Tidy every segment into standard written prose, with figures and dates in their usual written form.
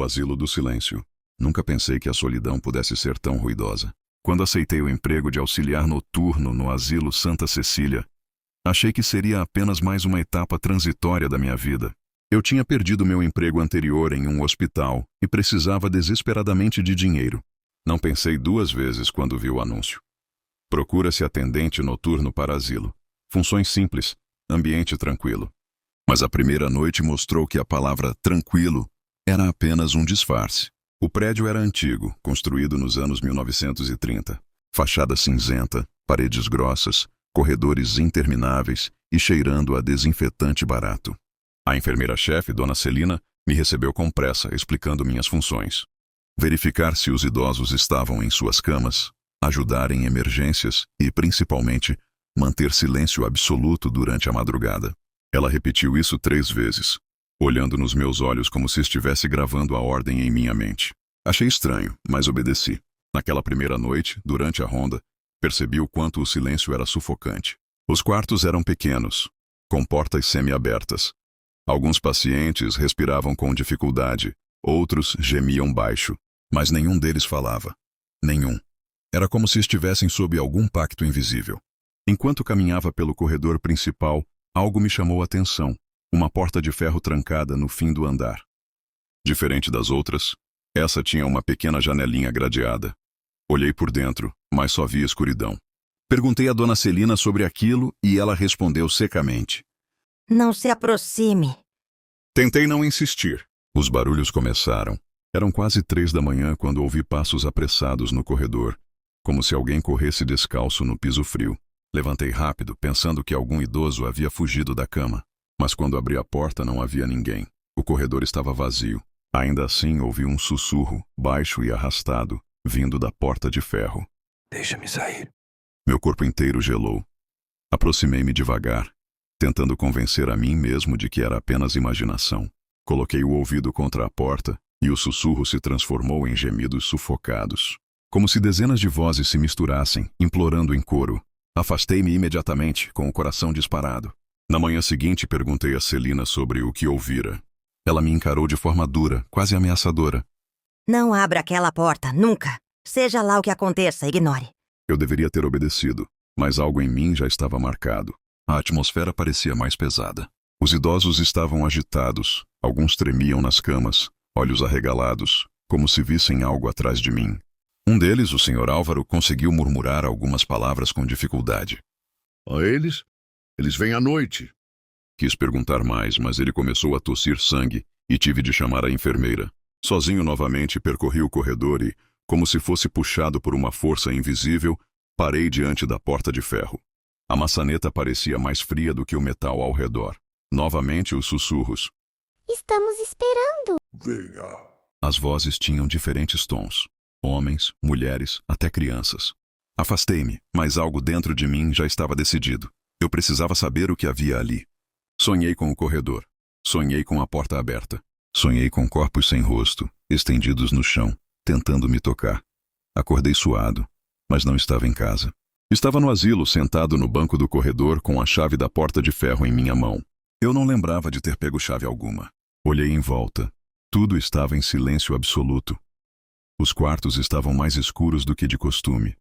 O asilo do silêncio. Nunca pensei que a solidão pudesse ser tão ruidosa. Quando aceitei o emprego de auxiliar noturno no asilo Santa Cecília, achei que seria apenas mais uma etapa transitória da minha vida. Eu tinha perdido meu emprego anterior em um hospital e precisava desesperadamente de dinheiro. Não pensei duas vezes quando vi o anúncio. Procura-se atendente noturno para asilo. Funções simples, ambiente tranquilo. Mas a primeira noite mostrou que a palavra tranquilo era apenas um disfarce. O prédio era antigo, construído nos anos 1930. Fachada cinzenta, paredes grossas, corredores intermináveis e cheirando a desinfetante barato. A enfermeira-chefe, Dona Celina, me recebeu com pressa, explicando minhas funções. Verificar se os idosos estavam em suas camas, ajudar em emergências e, principalmente, manter silêncio absoluto durante a madrugada. Ela repetiu isso 3 vezes, olhando nos meus olhos como se estivesse gravando a ordem em minha mente. Achei estranho, mas obedeci. Naquela primeira noite, durante a ronda, percebi o quanto o silêncio era sufocante. Os quartos eram pequenos, com portas semi-abertas. Alguns pacientes respiravam com dificuldade, outros gemiam baixo, mas nenhum deles falava. Nenhum. Era como se estivessem sob algum pacto invisível. Enquanto caminhava pelo corredor principal, algo me chamou a atenção. Uma porta de ferro trancada no fim do andar. Diferente das outras, essa tinha uma pequena janelinha gradeada. Olhei por dentro, mas só vi escuridão. Perguntei a Dona Celina sobre aquilo e ela respondeu secamente. Não se aproxime. Tentei não insistir. Os barulhos começaram. Eram quase 3 da manhã quando ouvi passos apressados no corredor, como se alguém corresse descalço no piso frio. Levantei rápido, pensando que algum idoso havia fugido da cama. Mas quando abri a porta não havia ninguém. O corredor estava vazio. Ainda assim ouvi um sussurro, baixo e arrastado, vindo da porta de ferro. Deixa-me sair. Meu corpo inteiro gelou. Aproximei-me devagar, tentando convencer a mim mesmo de que era apenas imaginação. Coloquei o ouvido contra a porta e o sussurro se transformou em gemidos sufocados. Como se dezenas de vozes se misturassem, implorando em coro. Afastei-me imediatamente, com o coração disparado. Na manhã seguinte, perguntei a Celina sobre o que ouvira. Ela me encarou de forma dura, quase ameaçadora. Não abra aquela porta, nunca. Seja lá o que aconteça, ignore. Eu deveria ter obedecido, mas algo em mim já estava marcado. A atmosfera parecia mais pesada. Os idosos estavam agitados, alguns tremiam nas camas, olhos arregalados, como se vissem algo atrás de mim. Um deles, o Sr. Álvaro, conseguiu murmurar algumas palavras com dificuldade. Eles vêm à noite. Quis perguntar mais, mas ele começou a tossir sangue e tive de chamar a enfermeira. Sozinho novamente percorri o corredor e, como se fosse puxado por uma força invisível, parei diante da porta de ferro. A maçaneta parecia mais fria do que o metal ao redor. Novamente os sussurros. Estamos esperando. Venha. As vozes tinham diferentes tons. Homens, mulheres, até crianças. Afastei-me, mas algo dentro de mim já estava decidido. Eu precisava saber o que havia ali. Sonhei com o corredor. Sonhei com a porta aberta. Sonhei com corpos sem rosto, estendidos no chão, tentando me tocar. Acordei suado, mas não estava em casa. Estava no asilo, sentado no banco do corredor com a chave da porta de ferro em minha mão. Eu não lembrava de ter pego chave alguma. Olhei em volta. Tudo estava em silêncio absoluto. Os quartos estavam mais escuros do que de costume.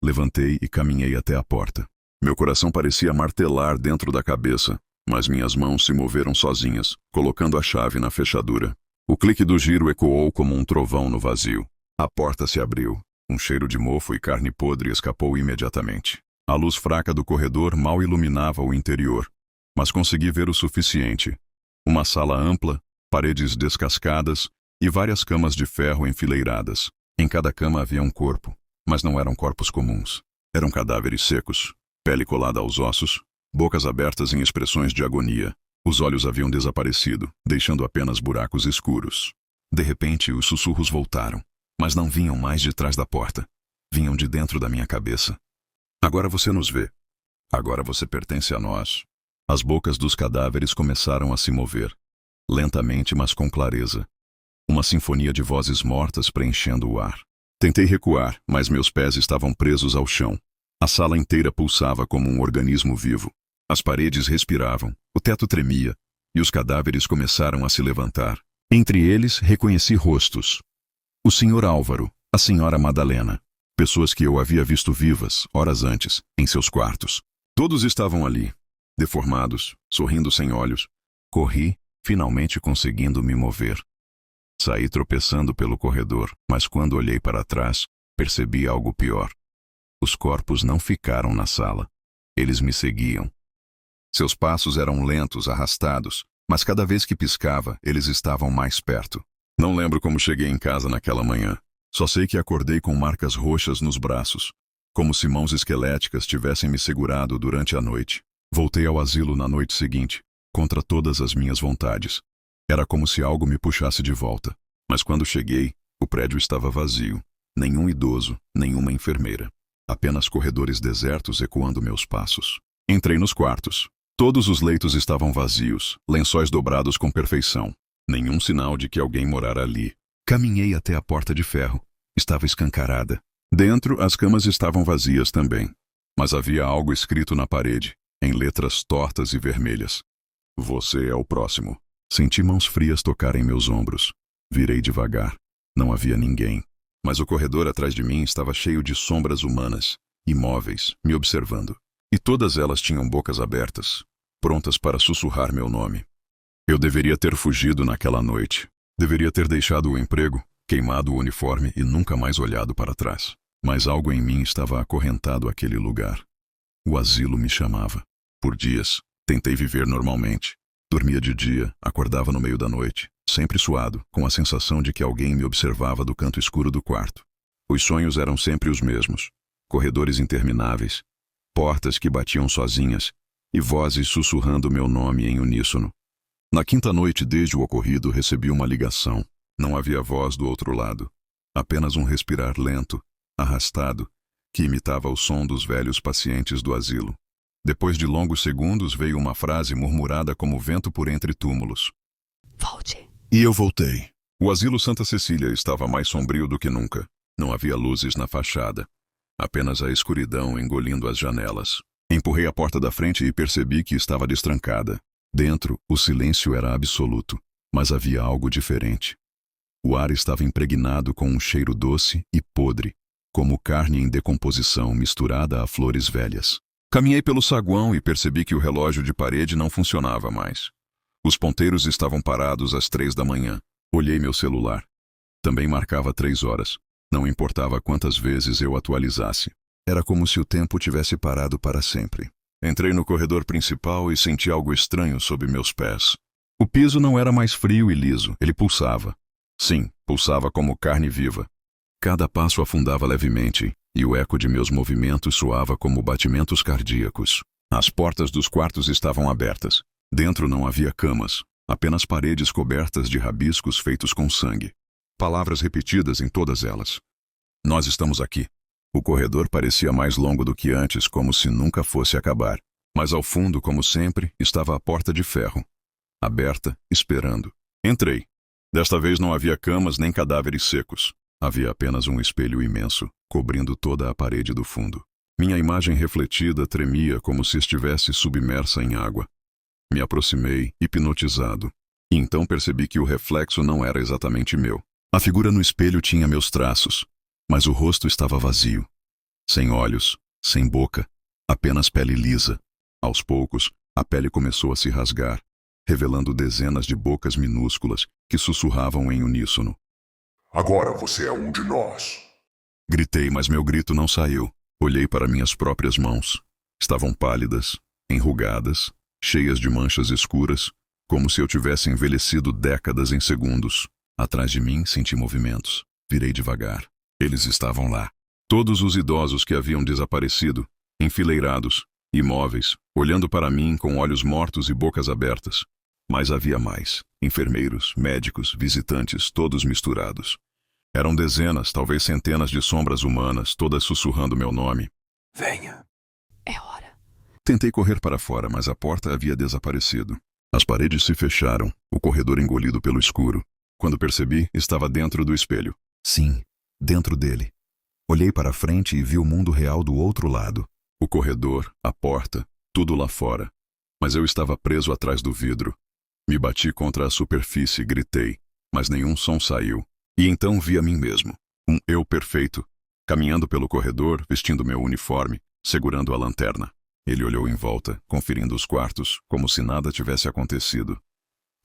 Levantei e caminhei até a porta. Meu coração parecia martelar dentro da cabeça, mas minhas mãos se moveram sozinhas, colocando a chave na fechadura. O clique do giro ecoou como um trovão no vazio. A porta se abriu. Um cheiro de mofo e carne podre escapou imediatamente. A luz fraca do corredor mal iluminava o interior, mas consegui ver o suficiente. Uma sala ampla, paredes descascadas e várias camas de ferro enfileiradas. Em cada cama havia um corpo, mas não eram corpos comuns. Eram cadáveres secos, pele colada aos ossos, bocas abertas em expressões de agonia. Os olhos haviam desaparecido, deixando apenas buracos escuros. De repente, os sussurros voltaram, mas não vinham mais de trás da porta. Vinham de dentro da minha cabeça. Agora você nos vê. Agora você pertence a nós. As bocas dos cadáveres começaram a se mover, lentamente, mas com clareza. Uma sinfonia de vozes mortas preenchendo o ar. Tentei recuar, mas meus pés estavam presos ao chão. A sala inteira pulsava como um organismo vivo. As paredes respiravam, o teto tremia, e os cadáveres começaram a se levantar, Entre eles, reconheci rostos. O Sr. Álvaro, a Sra. Madalena. Pessoas que eu havia visto vivas, horas antes, em seus quartos. Todos estavam ali, deformados, sorrindo sem olhos. Corri, finalmente conseguindo me mover. Saí tropeçando pelo corredor, mas quando olhei para trás, percebi algo pior. Os corpos não ficaram na sala. Eles me seguiam. Seus passos eram lentos, arrastados, mas cada vez que piscava, eles estavam mais perto. Não lembro como cheguei em casa naquela manhã. Só sei que acordei com marcas roxas nos braços, como se mãos esqueléticas tivessem me segurado durante a noite. Voltei ao asilo na noite seguinte, contra todas as minhas vontades. Era como se algo me puxasse de volta. Mas quando cheguei, o prédio estava vazio. Nenhum idoso, nenhuma enfermeira. Apenas corredores desertos ecoando meus passos. Entrei nos quartos. Todos os leitos estavam vazios, lençóis dobrados com perfeição. Nenhum sinal de que alguém morara ali. Caminhei até a porta de ferro. Estava escancarada. Dentro, as camas estavam vazias também. Mas havia algo escrito na parede, em letras tortas e vermelhas. Você é o próximo. Senti mãos frias tocarem meus ombros. Virei devagar. Não havia ninguém. Mas o corredor atrás de mim estava cheio de sombras humanas, imóveis, me observando. E todas elas tinham bocas abertas, prontas para sussurrar meu nome. Eu deveria ter fugido naquela noite. Deveria ter deixado o emprego, queimado o uniforme e nunca mais olhado para trás. Mas algo em mim estava acorrentado àquele lugar. O asilo me chamava. Por dias, tentei viver normalmente. Dormia de dia, acordava no meio da noite, sempre suado, com a sensação de que alguém me observava do canto escuro do quarto. Os sonhos eram sempre os mesmos. Corredores intermináveis, portas que batiam sozinhas e vozes sussurrando meu nome em uníssono. Na quinta noite desde o ocorrido, recebi uma ligação. Não havia voz do outro lado. Apenas um respirar lento, arrastado, que imitava o som dos velhos pacientes do asilo. Depois de longos segundos, veio uma frase murmurada como vento por entre túmulos. Volte. E eu voltei. O asilo Santa Cecília estava mais sombrio do que nunca. Não havia luzes na fachada. Apenas a escuridão engolindo as janelas. Empurrei a porta da frente e percebi que estava destrancada. Dentro, o silêncio era absoluto, mas havia algo diferente. O ar estava impregnado com um cheiro doce e podre, como carne em decomposição misturada a flores velhas. Caminhei pelo saguão e percebi que o relógio de parede não funcionava mais. Os ponteiros estavam parados às 3 da manhã. Olhei meu celular. Também marcava 3 horas. Não importava quantas vezes eu atualizasse. Era como se o tempo tivesse parado para sempre. Entrei no corredor principal e senti algo estranho sob meus pés. O piso não era mais frio e liso, ele pulsava. Sim, pulsava como carne viva. Cada passo afundava levemente, e o eco de meus movimentos soava como batimentos cardíacos. As portas dos quartos estavam abertas. Dentro não havia camas, apenas paredes cobertas de rabiscos feitos com sangue. Palavras repetidas em todas elas. Nós estamos aqui. O corredor parecia mais longo do que antes, como se nunca fosse acabar. Mas ao fundo, como sempre, estava a porta de ferro. Aberta, esperando. Entrei. Desta vez não havia camas nem cadáveres secos. Havia apenas um espelho imenso, cobrindo toda a parede do fundo. Minha imagem refletida tremia como se estivesse submersa em água. Me aproximei, hipnotizado. E então percebi que o reflexo não era exatamente meu. A figura no espelho tinha meus traços, mas o rosto estava vazio. Sem olhos, sem boca, apenas pele lisa. Aos poucos, a pele começou a se rasgar, revelando dezenas de bocas minúsculas que sussurravam em uníssono. Agora você é um de nós. Gritei, mas meu grito não saiu. Olhei para minhas próprias mãos. Estavam pálidas, enrugadas, cheias de manchas escuras, como se eu tivesse envelhecido décadas em segundos. Atrás de mim senti movimentos. Virei devagar. Eles estavam lá. Todos os idosos que haviam desaparecido, enfileirados, imóveis, olhando para mim com olhos mortos e bocas abertas. Mas havia mais. Enfermeiros, médicos, visitantes, todos misturados. Eram dezenas, talvez centenas de sombras humanas, todas sussurrando meu nome. Venha. É hora. Tentei correr para fora, mas a porta havia desaparecido. As paredes se fecharam, o corredor engolido pelo escuro. Quando percebi, estava dentro do espelho. Sim, dentro dele. Olhei para frente e vi o mundo real do outro lado. O corredor, a porta, tudo lá fora. Mas eu estava preso atrás do vidro. Me bati contra a superfície e gritei. mas nenhum som saiu. E então vi a mim mesmo, um eu perfeito, caminhando pelo corredor, vestindo meu uniforme, segurando a lanterna. Ele olhou em volta, conferindo os quartos, como se nada tivesse acontecido.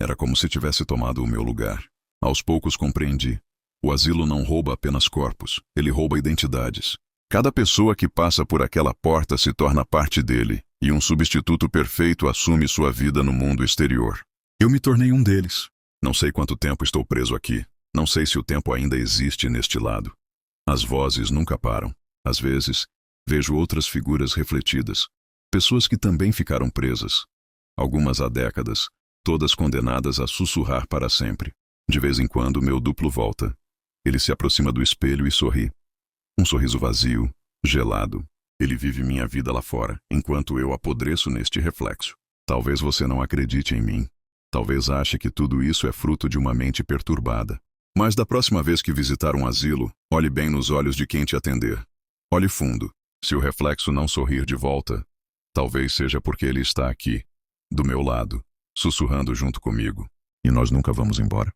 Era como se tivesse tomado o meu lugar. Aos poucos compreendi. O asilo não rouba apenas corpos, ele rouba identidades. Cada pessoa que passa por aquela porta se torna parte dele, e um substituto perfeito assume sua vida no mundo exterior. Eu me tornei um deles. Não sei quanto tempo estou preso aqui. Não sei se o tempo ainda existe neste lado. As vozes nunca param. Às vezes, vejo outras figuras refletidas. Pessoas que também ficaram presas. Algumas há décadas, todas condenadas a sussurrar para sempre. De vez em quando, meu duplo volta. Ele se aproxima do espelho e sorri. Um sorriso vazio, gelado. Ele vive minha vida lá fora, enquanto eu apodreço neste reflexo. Talvez você não acredite em mim. Talvez ache que tudo isso é fruto de uma mente perturbada. Mas da próxima vez que visitar um asilo, olhe bem nos olhos de quem te atender. Olhe fundo. Se o reflexo não sorrir de volta, talvez seja porque ele está aqui, do meu lado, sussurrando junto comigo. E nós nunca vamos embora.